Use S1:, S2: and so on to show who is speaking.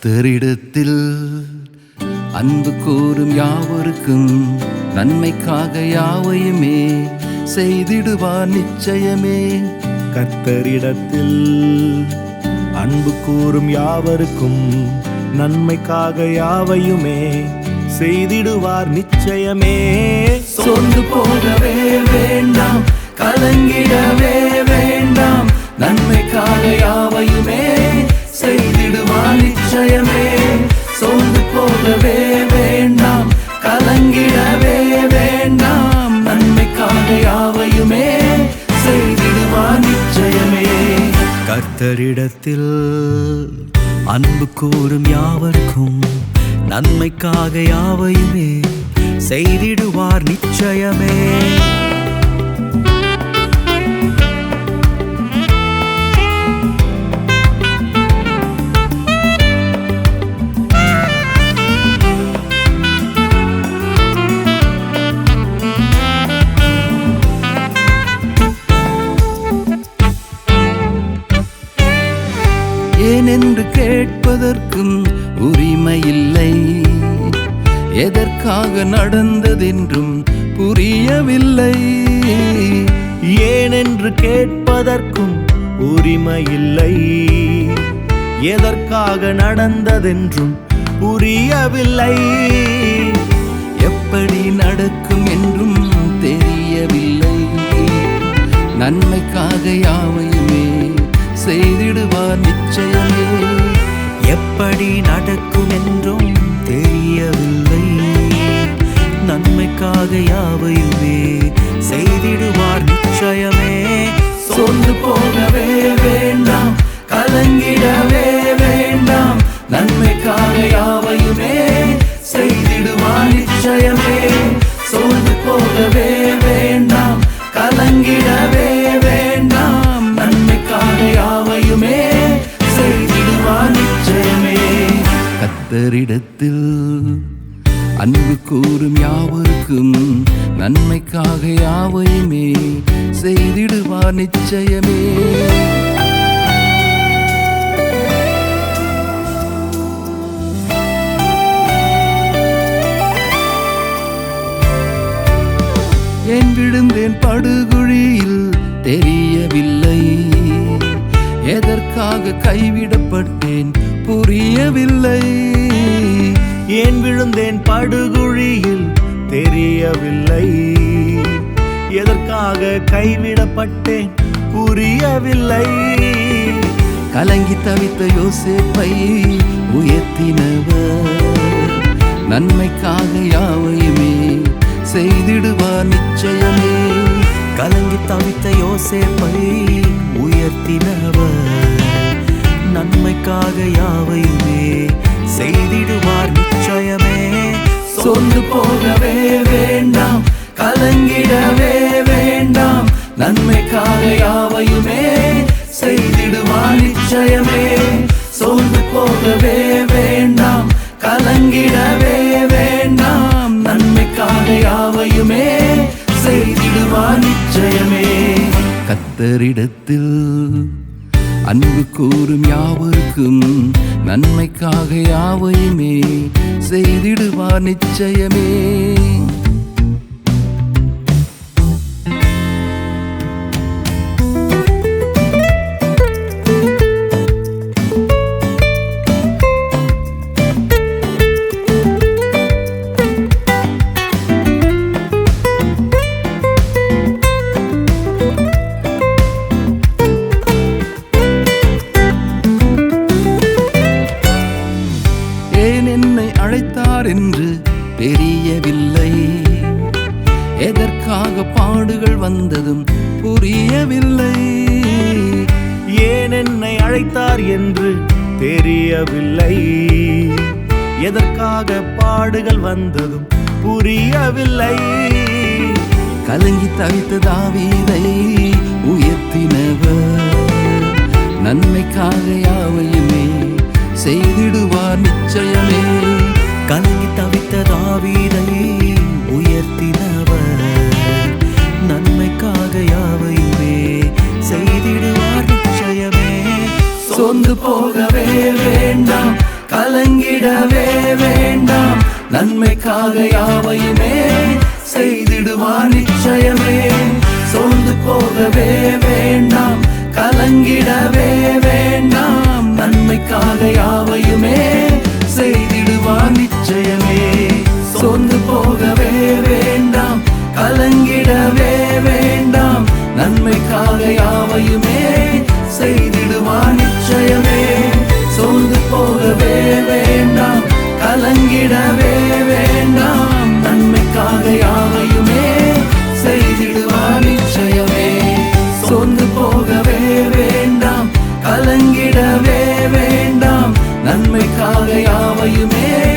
S1: கர்த்தரிடத்தில் அன்பு கூறும் யாவருக்கும் நன்மைக்காக யாவையுமே செய்திடுவார் நிச்சயமே.
S2: கர்த்தரிடத்தில் அன்பு கூறும் யாவருக்கும் நன்மைக்காக யாவையுமே செய்திடுவார் நிச்சயமே.
S1: சோர்ந்து போகவே வேண்டாம், கலங்கிடவே வேண்டாம், நன்மைக்காக யாவையுமே செய்திடுவார் நிச்சயமே. சோர்ந்து போகவே வேண்டாம், கலங்கிடவே வேண்டாம், நன்மைக்காக யாவையுமே செய்திடுவார் நிச்சயமே.
S3: கர்த்தரிடத்தில் அன்பு கூறும் யாவருக்கும் நன்மைக்காக யாவையுமே செய்திடுவார் நிச்சயமே.
S1: ஏனென்று கேட்பதற்கும் உரிமையில்லை, எதற்காக நடந்ததென்றும் புரியவில்லை.
S2: ஏனென்று கேட்பதற்கும் உரிமையில்லை, எதற்காக நடந்ததென்றும் புரியவில்லை.
S1: எப்படி நடக்கும் என்றும் தெரியவில்லை, நன்மைக்காக யாவையுமே செய்திடுவார் நிச்சயமே.
S3: எப்படி நடக்கும் என்றும் தெரியவில்லை, நன்மைக்காக யாவையுமே செய்திடுவார் நிச்சயமே.
S1: சோர்ந்து போகவே வேண்டாம், கலங்கிடவே வேண்டாம், நன்மைக்காக யாவையுமே செய்திடுவார் நிச்சயமே. சோர்ந்து போகவே வேண்டாம், கலங்கிடவே வேண்டாம், நன்மைக்காக யாவையுமே செய்திடுவார் நிச்சயமே. கர்த்தரிடத்தில் அன்பு கூறும் யாவருக்கும் நன்மைக்காக யாவையுமே செய்திடுவார் நிச்சயமே. ஏன் விழுந்தேன் படுகுழியில் தெரியவில்லை, எதற்காக கைவிடப்பட்டேன் புரியவில்லை.
S2: ஏன் விழுந்தேன் படுகுழியில் தெரியவில்லை, எதற்காக கைவிடப்பட்டேன் புரியவில்லை.
S1: கலங்கி தவித்த யோசேப்பை உயர்த்தினவர், நன்மைக்காக யாவையுமே செய்திடுவார் நிச்சயமே.
S3: கலங்கி தவித்த யோசேப்பை உயர்த்தினவர், நன்மைக்காக யாவையுமே செய்திடுவார் நிச்சயமே.
S1: சோர்ந்து போகவே வேண்டாம், கலங்கிடவே வேண்டாம், நன்மைக்காக யாவையுமே செய்திடுவார் நிச்சயமே. சோர்ந்து போகவே வேண்டாம், கலங்கிடவே வேண்டாம், நன்மைக்காக யாவையுமே செய்திடுவார் நிச்சயமே. கர்த்தரிடத்தில் அன்பு கூறும் யாவருக்கும் நன்மைக்காக யாவையுமே செய்திடுவார் நிச்சயமே. என்னை அழைத்தார் என்று தெரியவில்லை, எதற்காக பாடுகள் வந்ததும் புரியவில்லை.
S2: ஏன் என்னை அழைத்தார் என்று தெரியவில்லை, எதற்காக பாடுகள் வந்ததும் புரியவில்லை.
S1: கலங்கி தவித்த தாவீதை உயர்த்தினவர், நன்மைக்காக யாவையுமே செய்திடுவார் நிச்சயமே.
S3: கலங்கி தவித்த தாவீதை உயர்த்தினவர், நன்மைக்காக யாவையுமே செய்திடுவார் நிச்சயமே.
S1: சோர்ந்து போகவே வேண்டாம், கலை கலங்கிடவே வேண்டாம் நன்மைக்காக யாவையுமே செய்திடுவார் நிச்சயமே சோர்ந்து போகவே வேண்டாம் கலங்கிடவே வேண்டாம் நன்மைக்காக யாவையுமே செய்திடுவார் நிச்சயமே சோர்ந்து போகவே வேண்டாம் கலங்கிடவே வேண்டாம் நன்மைக்காக யாவையுமே செய்திடுவார் நிச்சயமே சோர்ந்து போகவே வேண்டாம் கலங்கிடவே வேண்டாம் நன்மைக்காக யாவையுமே செய்திடுவார் நிச்சயமே சோர்ந்து போகவே வேண்டாம் கலங்கிடவே வேண்டாம் நன்மைக்காக யாவையுமே